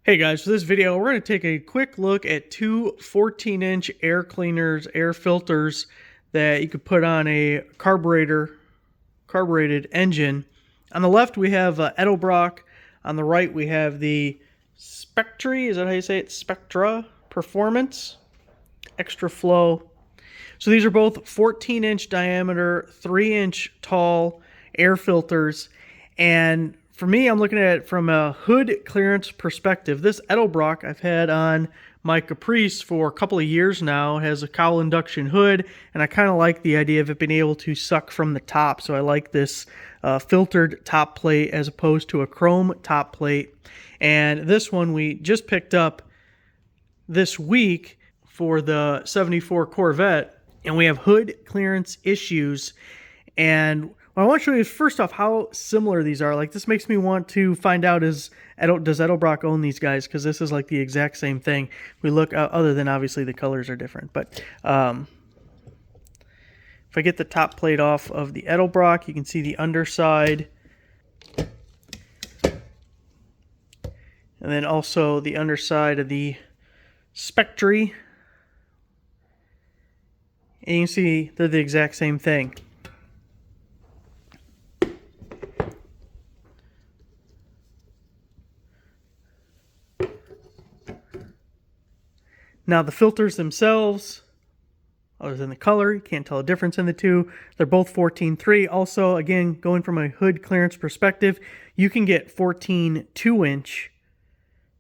Hey guys, for this video, we're going to take a quick look at two 14-inch air cleaners, air filters that you could put on a carbureted engine. On the left, we have Edelbrock. On the right, we have the Spectre, is that how you say it? Spectra Performance Extra Flow. So these are both 14-inch diameter, 3-inch tall air filters, and for me, I'm looking at it from a hood clearance perspective. This Edelbrock I've had on my Caprice for a couple of years now. It has a cowl induction hood, and I kind of like the idea of it being able to suck from the top. So I like this filtered top plate as opposed to a chrome top plate. And this one we just picked up this week for the 74 Corvette, and we have hood clearance issues. And what I want to show you is, first off, how similar these are. Like, this makes me want to find out, does Edelbrock own these guys? Because this is like the exact same thing. We look, other than obviously the colors are different. But if I get the top plate off of the Edelbrock, you can see the underside. And then also the underside of the Spectre. And you can see they're the exact same thing. Now the filters themselves, other than the color, you can't tell a difference in the two. They're both 14.3. Also, again, going from a hood clearance perspective, you can get 14 2-inch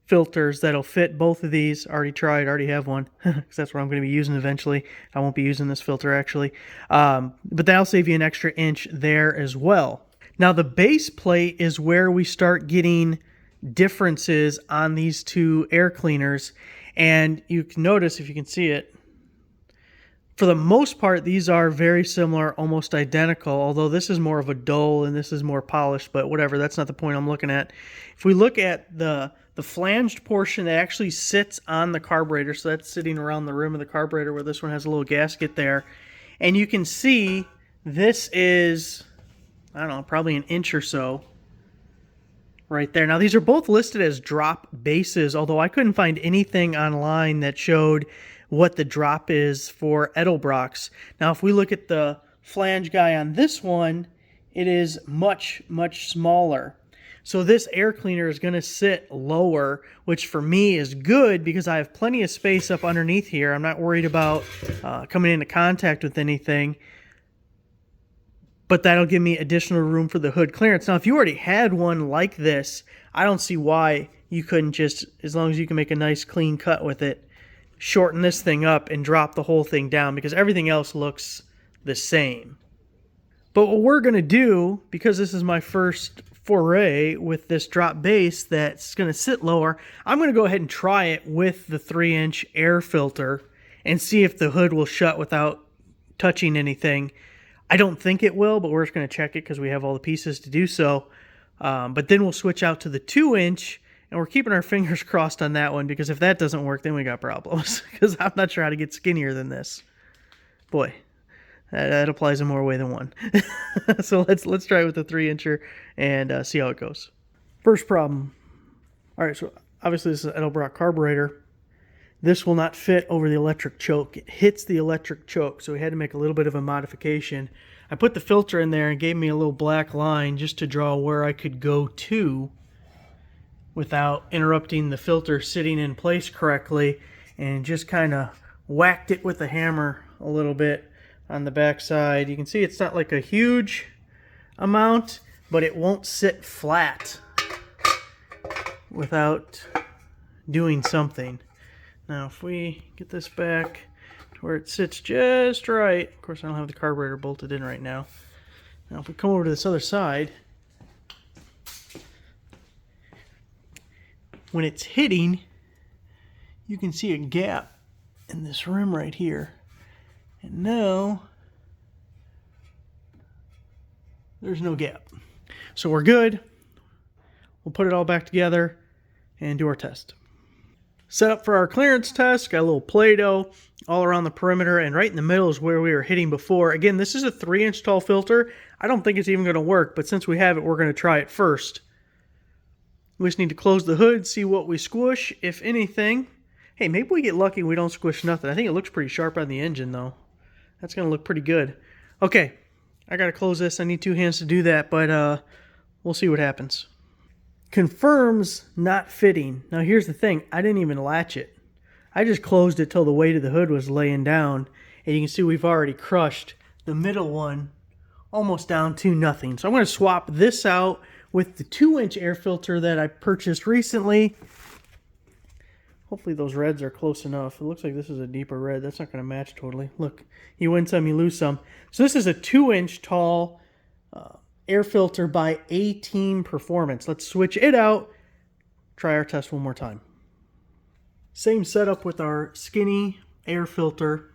filters that'll fit both of these. Already tried, already have one, because that's what I'm going to be using eventually. I won't be using this filter actually. But that'll save you an extra inch there as well. Now the base plate is where we start getting differences on these two air cleaners. And you can notice, if you can see it, for the most part, these are very similar, almost identical, although this is more of a dull and this is more polished, but whatever, that's not the point I'm looking at. If we look at the flanged portion that actually sits on the carburetor, so that's sitting around the rim of the carburetor where this one has a little gasket there, and you can see this is, I don't know, probably an inch or so right there. Now these are both listed as drop bases, although I couldn't find anything online that showed what the drop is for Edelbrocks. Now if we look at the flange guy on this one, it is much, much smaller. So this air cleaner is going to sit lower, which for me is good because I have plenty of space up underneath here. I'm not worried about coming into contact with anything. But that'll give me additional room for the hood clearance. Now, if you already had one like this, I don't see why you couldn't just, as long as you can make a nice clean cut with it, shorten this thing up and drop the whole thing down, because everything else looks the same. But what we're going to do, because this is my first foray with this drop base that's going to sit lower, I'm going to go ahead and try it with the 3-inch air filter and see if the hood will shut without touching anything. I don't think it will, but we're just going to check it because we have all the pieces to do so. But then we'll switch out to the 2-inch, and we're keeping our fingers crossed on that one, because if that doesn't work, then we got problems, because I'm not sure how to get skinnier than this. Boy, that applies in more way than one. So let's try it with the 3-incher and see how it goes. First problem. All right, so obviously this is an Edelbrock carburetor. This will not fit over the electric choke. It hits the electric choke, so we had to make a little bit of a modification. I put the filter in there and gave me a little black line just to draw where I could go to without interrupting the filter sitting in place correctly, and just kind of whacked it with the hammer a little bit on the back side. You can see it's not like a huge amount, but it won't sit flat without doing something. Now, if we get this back to where it sits just right, of course I don't have the carburetor bolted in right now. Now, if we come over to this other side, when it's hitting, you can see a gap in this rim right here. And now, there's no gap. So we're good. We'll put it all back together and do our test. Set up for our clearance test, got a little Play-Doh all around the perimeter, and right in the middle is where we were hitting before. Again, this is a 3-inch tall filter. I don't think it's even going to work, but since we have it, we're going to try it first. We just need to close the hood, see what we squish, if anything. Hey, maybe we get lucky and we don't squish nothing. I think it looks pretty sharp on the engine, though. That's going to look pretty good. Okay, I got to close this. I need 2 hands to do that, but we'll see what happens. Confirms not fitting. Now, here's the thing. I didn't even latch it. I just closed it till the weight of the hood was laying down. And you can see we've already crushed the middle one almost down to nothing. So I'm going to swap this out with the 2-inch air filter that I purchased recently. Hopefully those reds are close enough. It looks like this is a deeper red. That's not going to match totally. Look, you win some, you lose some. So this is a 2-inch tall air filter by A-Team Performance. Let's switch it out. Try our test one more time. Same setup with our skinny air filter.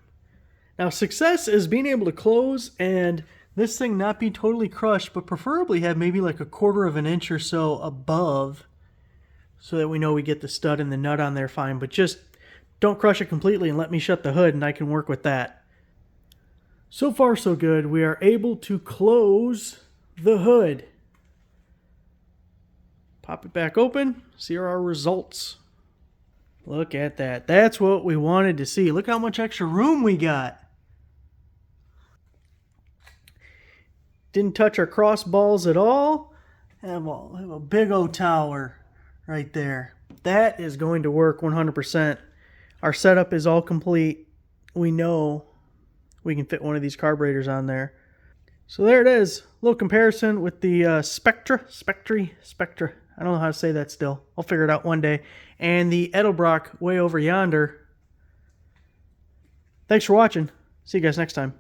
Now, success is being able to close and this thing not be totally crushed, but preferably have maybe like 1/4 of an inch or so above so that we know we get the stud and the nut on there fine. But just don't crush it completely and let me shut the hood and I can work with that. So far, so good. We are able to close the hood. Pop it back open. See our results. Look at that. That's what we wanted to see. Look how much extra room we got. Didn't touch our cross balls at all. Have a big old tower right there. That is going to work 100%. Our setup is all complete. We know we can fit one of these carburetors on there. So there it is. A little comparison with the Spectra. I don't know how to say that still. I'll figure it out one day. And the Edelbrock way over yonder. Thanks for watching. See you guys next time.